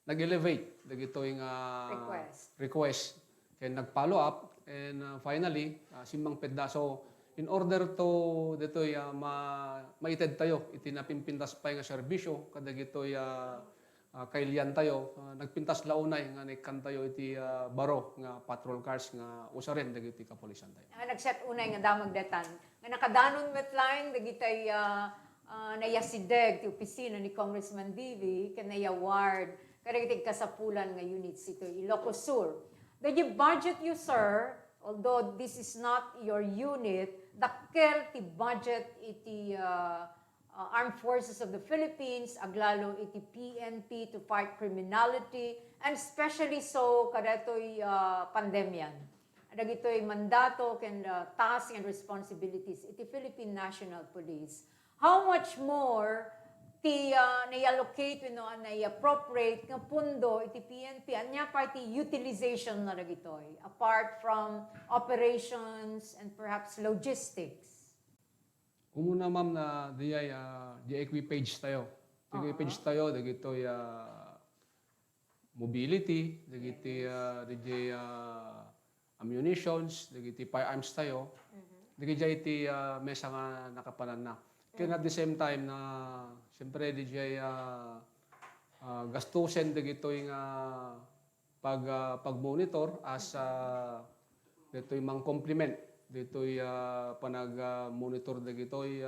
nag-elevate dagitoy nga request. Kaya nag-follow up and finally simbang pedda. So in order to ditoy maited tayo iti napimpintas pa nga serbisyo kadagitoy kailian tayo nagpintas launay nga naikan tayo iti baro nga patrol cars nga usaren dagiti kapulisan tayo. Nagset unay nga damag datan. Nga nakadanon metline dagitay nayasideg ti opisina ni Congressman Divi ken nayaward kadagiti kasapulan nga units ito Ilocos Sur. Dagiti budget you, sir, although this is not your unit, dakkel ti budget iti Armed Forces of the Philippines, aglalo iti PNP to fight criminality, and especially so kadatoy pandemyan. Dagitoy mandato ken tasks and responsibilities iti Philippine National Police. How much more ti na-allocate na-appropriate nga pundo iti PNP anya pa iti utilization na dagitoy apart from operations and perhaps logistics? Umuna, ma'am, na di equipage tayo. Equipage tayo, dagitoy mobility, dagiti ammunitions, dagiti firearms tayo. Dagiti iti mesa nga nakapanan na. Kaya at the same time na siyempre di gastusin dagitoy nga pag-monitor as ditoy mang complement ditoy panag-monitor dagitoy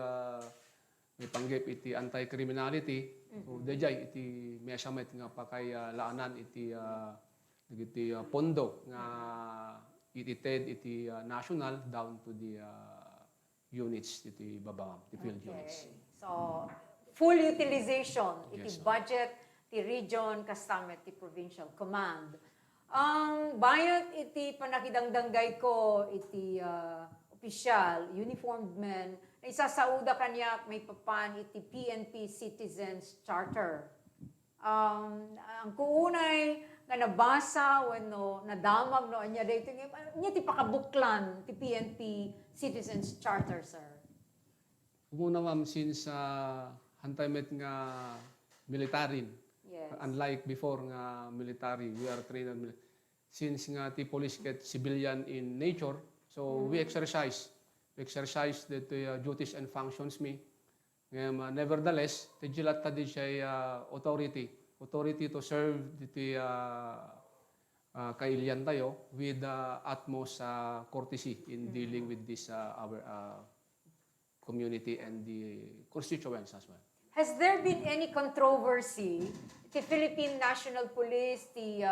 may panggip iti anti-criminality. So dayjay iti measurement nga pakay laanan iti dagiti pondo nga itited iti national down to the units iti babam, iti field units. So full utilization iti Yes, budget ti region kasama ti provincial command. Ang bayat iti panakidangdanggay ko iti opisyal, uniformed men, na isasauda kanya may papan iti PNP Citizens Charter. Ang kuunay nga nabasa wenno nadamag no anya dayto nya ti pakabuklan ti PNP Citizens Charter, sir. Umuna, ma'am, since hantaymet nga militarin, Yes. unlike before nga military, we are trained on since nga ti police get civilian in nature, so we exercise the duties and functions me. Nevertheless, tijilat ta di siya authority to serve the kailian tayo with utmost courtesy in dealing with this our community and the constituents as well. Has there been any controversy? The Philippine National Police, the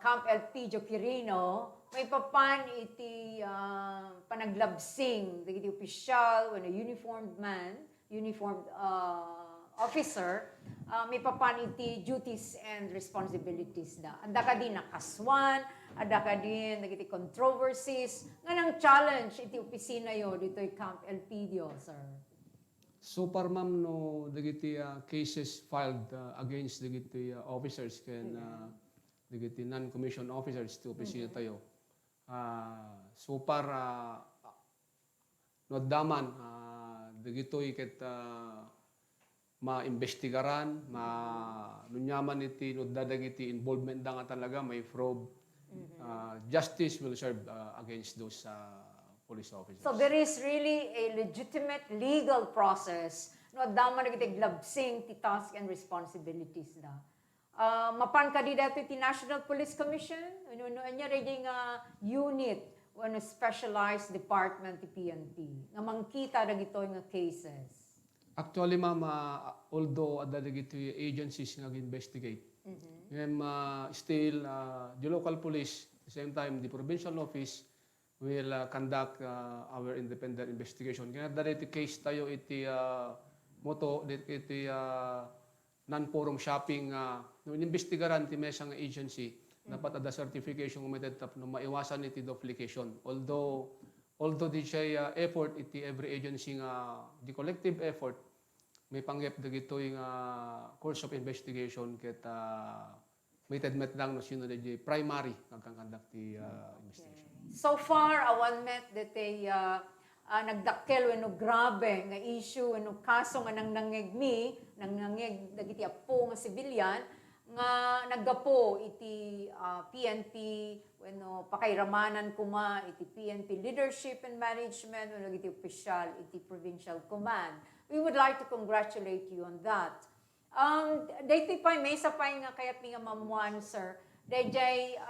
Camp LP Quirino, may papan iti panaglabsing, the opisyal, when a uniformed man, uniformed officer, may papan iti duties and responsibilities da. Ada ka din nakaswan, ada ka din nagiti controversies, nga nang challenge iti opisina yo dito Camp LP dio, sir. So far, ma'am, no dagiti cases filed against dagiti officers ken dagiti non-commissioned officers to opisina tayo. So far no daman dagitoy ket maimbestigaran, nunyaman iti no dagiti involvement da nga talaga may probe. Justice will serve against those police officers. So there is really a legitimate legal process no dama nagiti glabsing ti task and responsibilities da. Mapan kandidato ti National Police Commission no anya ready nga unit when a specialized department ti PNP nga mangkita dagitoy nga cases. Actually, ma'am, although at the agencies nga investigate, still the local police, at the same time the provincial office will conduct our independent investigation. Kaya dahil iti case tayo iti moto iti non-forum shopping no inimbestigaran ti mesang agency dapat ada certification umited tap no maiwasan iti duplication. Although di siya effort iti every agency nga the collective effort may panggap dagito yung course of investigation ket may tedmet lang no sino di primary nagkakandak ti investigation. So far, awan met that they nagdakkel wenno grabe nga issue wenno kaso nga nang nangegmi, nang nangeg dagiti apo nga civilian nga naggapo iti PNP wenno pakairamanan kuma iti PNP leadership and management wenno iti official iti provincial command. We would like to congratulate you on that. Daytoy pa may sapay nga kayat mi nga mamuan, sir. Dayjay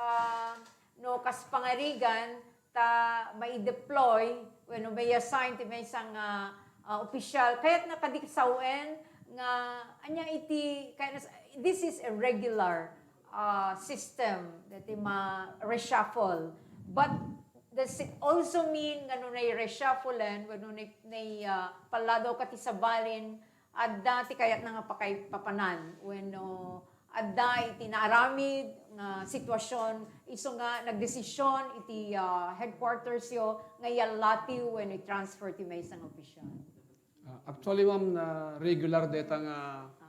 no kas pangarigan ta mai-deploy when may assign ti may isang official kayat nakadiksawen nga anya iti kind of, this is a regular system that ma-reshuffle, but does it also mean nga no reshufflean when no palado ka ti sabalin adda ti kayat nga pakaipapanan when no adda iti naaramid nga sitwasyon iso nga nagdesisyon iti headquarters yo nga yalati when i-transfer ti may isang opisyal. Actually, ma'am, na regular data nga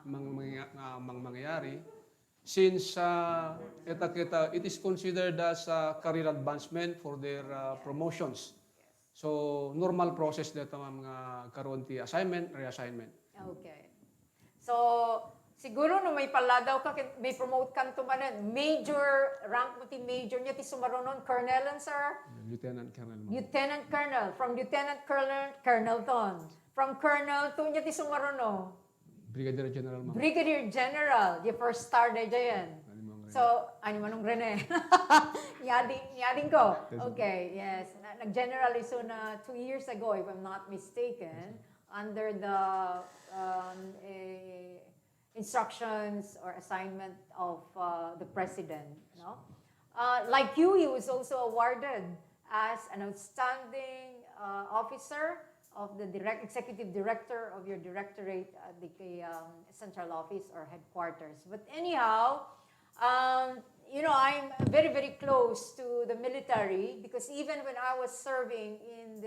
mangyayari since it is considered as career advancement for their promotions. So normal process data ma'am nga karon ti assignment, reassignment. Okay. So siguro no may paladaw ka, may promote kan tumanan. Major, rank mo ti major niya, ti sumaronon, colonel and sir? Lieutenant Colonel. Lieutenant Colonel. From Lieutenant Colonel, Colonel ton. From Colonel, to niya ti sumarono? Brigadier General, ma'am. Brigadier General. Di first star na dyan. So, ano manong Rene? Yading ko. Okay, yes. Nag-general iso na 2 years ago, if I'm not mistaken, under the instructions or assignment of the president. No? Like you, he was also awarded as an outstanding officer of the executive director of your directorate at the central office or headquarters. But anyhow, you know, I'm very, very close to the military because even when I was serving in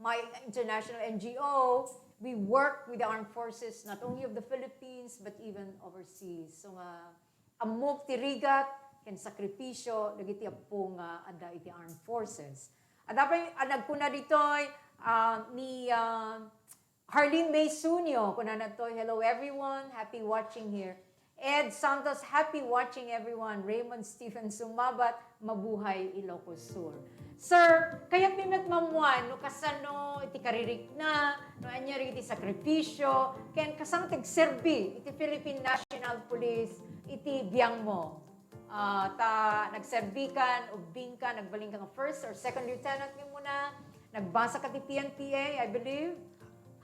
my international NGO, we worked with the armed forces, not only of the Philippines, but even overseas. So, amok tirigat, ken sakripisyo, dagiti apo nga ada iti armed forces. At dapat, nagkuna ditoy, ni Harleen May Sunyo, kuna na to, hello everyone, happy watching here. Ed Santos, happy watching everyone. Raymond Stephen Sumabat, mabuhay Ilocos Sur. Sir, kaya pimet mamuan, no kasano iti karirik na, no anyari iti sakripisyo, ken kasang tagserbi iti Philippine National Police, iti biyang mo. Ta nagserbi kan, ubing ka, nagbaling ka nga first or second lieutenant ni muna, nagbasa ka ti PNPA, I believe.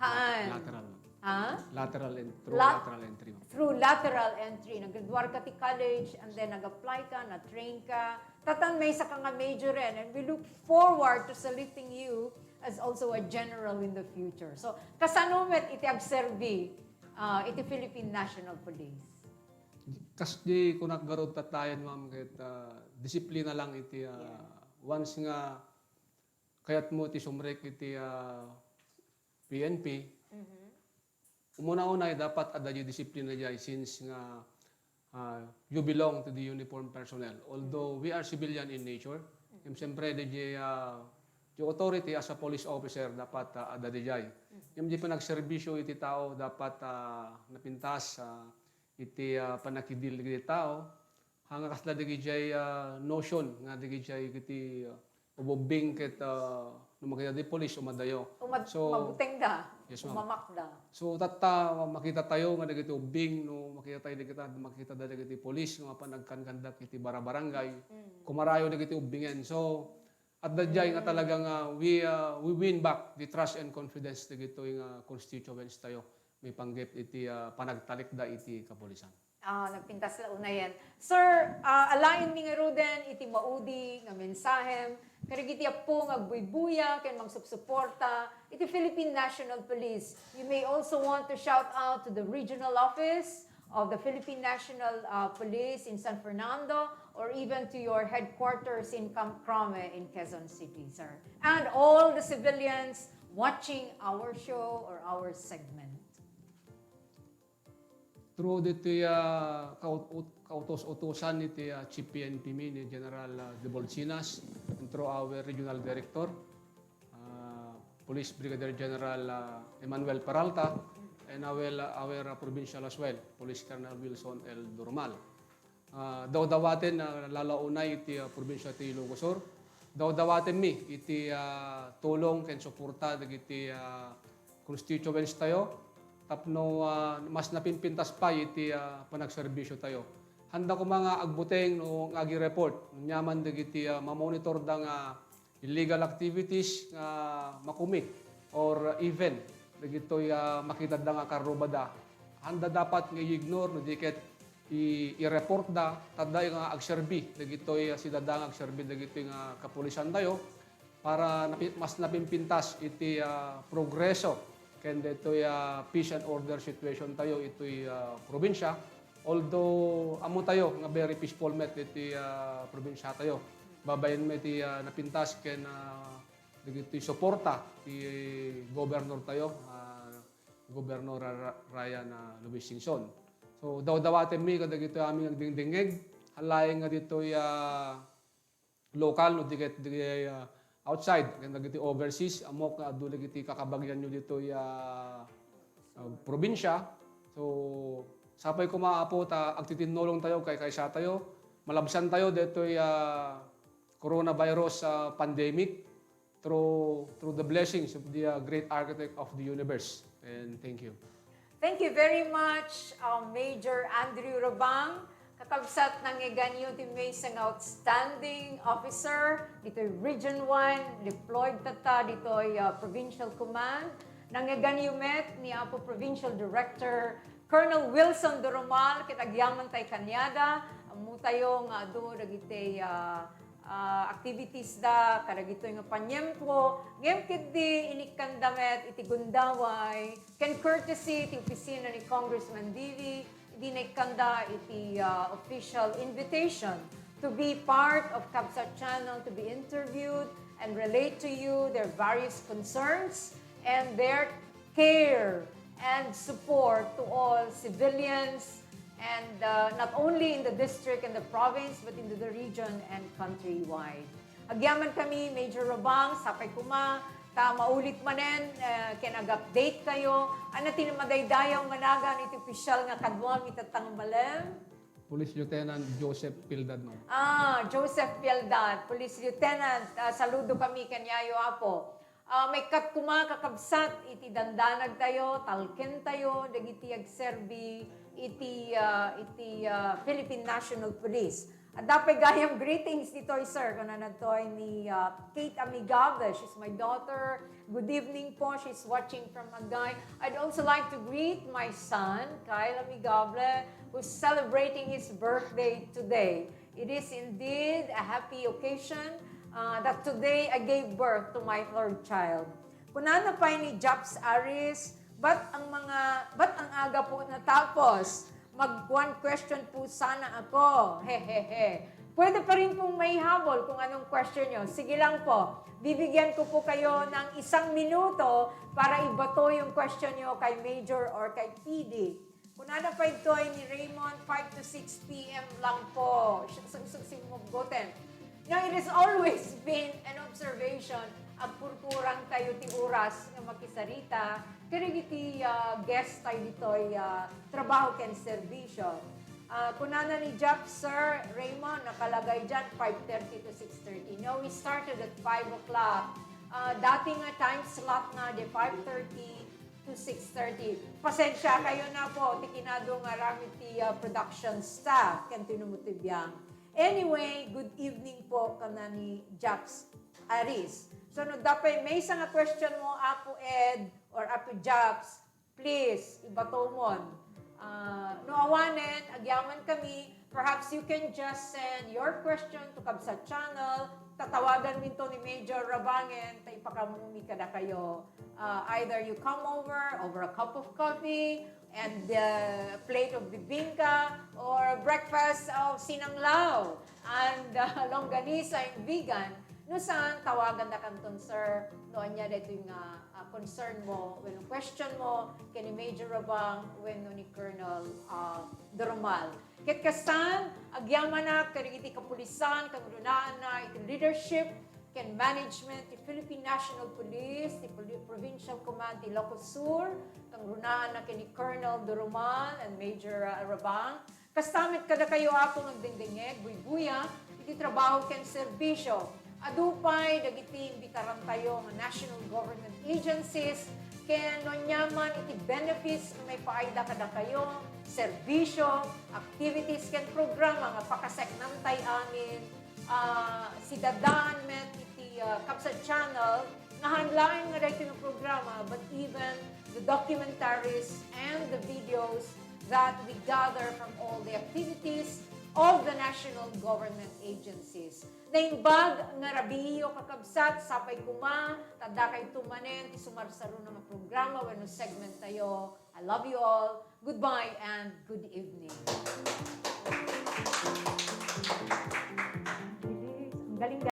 Haan? Lateral. Ha? Lateral entry. Through lateral entry. Nag-graduate ka ti college and then nag-apply ka, na-train ka. Tatan may sa ka nga major rin. And we look forward to saluting you as also a general in the future. So, kasanumet iti agserbi iti Philippine National Police. Kasdi kung naggarod tatayan, ma'am, kahit disiplina lang iti once nga kayat mo iti sumrek iti PNP, umuna-una dapat ada yung disiplina dyan since nga you belong to the uniformed personnel. Although we are civilian in nature, siyempre the authority as a police officer dapat ada dyan. Yung di pa nagserbisyo iti tao dapat napintas iti panakidil iti tao. Hanga kasla dyan notion nga dyan iti ubobing ket makita di police umadayo. Mabuteng da. Yes, ma'am. Umamak da. So makita tayo nga dagiti ubing no makita dagiti police nga panagkankandak iti barangay kumarayo dagiti ubingen. So at dadjay nga talagang we win back the trust and confidence dagito nga constituents tayo. may panggip iti panagtalikda iti kapulisan. Nagpintas la una yan. Sir, alain mi nga ruden, iti maudi, nga mensahem, karigiti po nga buybuya, ken magsupsuporta, iti Philippine National Police. You may also want to shout out to the regional office of the Philippine National Police in San Fernando, or even to your headquarters in Camp Crame in Quezon City, sir. And all the civilians watching our show or our segment. Through diti kautos-utosan iti Chief PNP ni General De Bolsinas, and through our regional director, Police Brigadier General Emmanuel Peralta, and our provincial as well, Police Colonel Wilson L. Durmal. Daw-dawatin lalaunay iti probinsya ti Ilocos Sur. Daw-dawatin mi iti tulong ken suporta dagiti constituents tayo. Tapno mas napimpintas pa iti panagserbisyo tayo. Handa ko mga agbuteng no agi report nyaman dagiti ma-monitor da nga illegal activities nga makumit or even dagitoy makita da nga karubada. Handa dapat nga i-ignore no diket i-report da tadda nga agserbi dagitoy sidada nga agserbi dagitoy nga kapulisan tayo para mas napimpintas iti progreso ken ditoy peace and order situation tayo ito'y probinsya. Although amo tayo nga very peaceful met iti probinsya tayo. Babayan mo iti napintas ken dagitoy suporta ti governor tayo, Governor Ryan Luis Singson. So daw-dawaten mi kadagitoy aming agdingdingeg halay nga ditoy local no diket outside, kaya nagiti overseas, amok adulag iti kakabagyan nyo dito probinsya. So, sapay ko maapo, agtitinulong tayo, kaysa tayo, malabsan tayo dito coronavirus pandemic through the blessings of the great architect of the universe. And thank you. Thank you very much, Major Andrew Rabang. Kakabsat ng iganyo ti may isang outstanding officer, dito'y Region 1, deployed tata, dito'y Provincial Command. Nang iganyo met ni Apo Provincial Director, Colonel Wilson Duromal, kitagyaman tay kanyada, amu tayo nga do, dagiti activities da, karagito nga panyempo, ngem kiti inikandamet, iti gundaway, ken courtesy, iti opisina ni Congressman Divi, dinekanda iti official invitation to be part of Kabsat Channel, to be interviewed and relate to you their various concerns and their care and support to all civilians and not only in the district and the province but into the region and countrywide. Agyaman kami, Major Rabang, sapay kuma, maulit manen, kinag-update kayo. Ano tinamadaydayaw managan iti opisyal nga kadwam itatang malem? Police Lieutenant Joseph Pildad, ma'am. Joseph Pildad, Police Lieutenant. Saludo kami kanyayo apo. May kuma kakabsat, iti dandanag tayo, talken tayo, dagiti agserbi, iti Philippine National Police. At dapat gayang greetings dito, sir. Kung nanatoy ni Kate Amigable. She's my daughter. Good evening po. She's watching from Agay. I'd also like to greet my son, Kyle Amigable, who's celebrating his birthday today. It is indeed a happy occasion that today I gave birth to my third child. Kung nanapay ni Japs Aris, ba't ang aga po natapos? One question po sana ako. Hehehe. Pwede pa rin pong may habol kung anong question nyo. Sige lang po. Bibigyan ko po kayo ng 1 minuto para ibato yung question nyo kay Major or kay PD. Kung pa ito ay ni Raymond, 5 to 6 p.m. lang po. Sumugoten. Now, it has always been an observation at purkurang tayo ti oras na makisarita. Kaya iti guest tayo dito ay trabaho ken serbisyo. Kunana ni Jap, Sir Raymond, nakalagay dyan 5:30 to 6:30. No, we started at 5 o'clock. Dati nga time slot na de 5:30 to 6:30. Pasensya kayo na po, tikinado nga rami ti production staff, ken tinumutibiyang. Anyway, good evening po kana ni Japs Aris. So, no, dapat may isang question mo, Apo Ed or Apo Japs, please, ibato mo. No awanen, agyaman kami. Perhaps you can just send your question to Kabsat Channel. Tatawagan min to ni Major Rabangen, ta ipakamumi kada kayo. Either you come over a cup of coffee, and a plate of bibingka, or breakfast of sinanglaw, and longganisa and vegan. No saan, tawagan na kanton, sir. Noon niya dito yung concern mo, when question mo, kini Major Rabang, when ni Colonel Doromal. Ket kasan, agyaman na, karigiti kapulisan, kangrunaan na, iti leadership, ken management, ti Philippine National Police, ti Provincial Command, ti Ilocos Sur, kangrunaan na kini Colonel Doromal and Major Rabang. Kastamit kada kayo ako nagdingdingeg, buy-buya, iti trabaho ken serbisyo. Adupay, dagiti imbitaran tayo ng national government agencies, ken no nyaman iti benefits na may paayda kada kayo, serbisyo, activities, ken programa nga pakaseknantay amin, si Dadan met iti Kabsat Channel, nahanlain nga dahil ng programa, but even the documentaries and the videos that we gather from all the activities of the national government agencies. Naimbag nga rabiyo kakabsat, sapay kuma, tada kay tumanen, ti sumarsaro ng programa, when no segment tayo. I love you all. Goodbye and good evening. Ang galing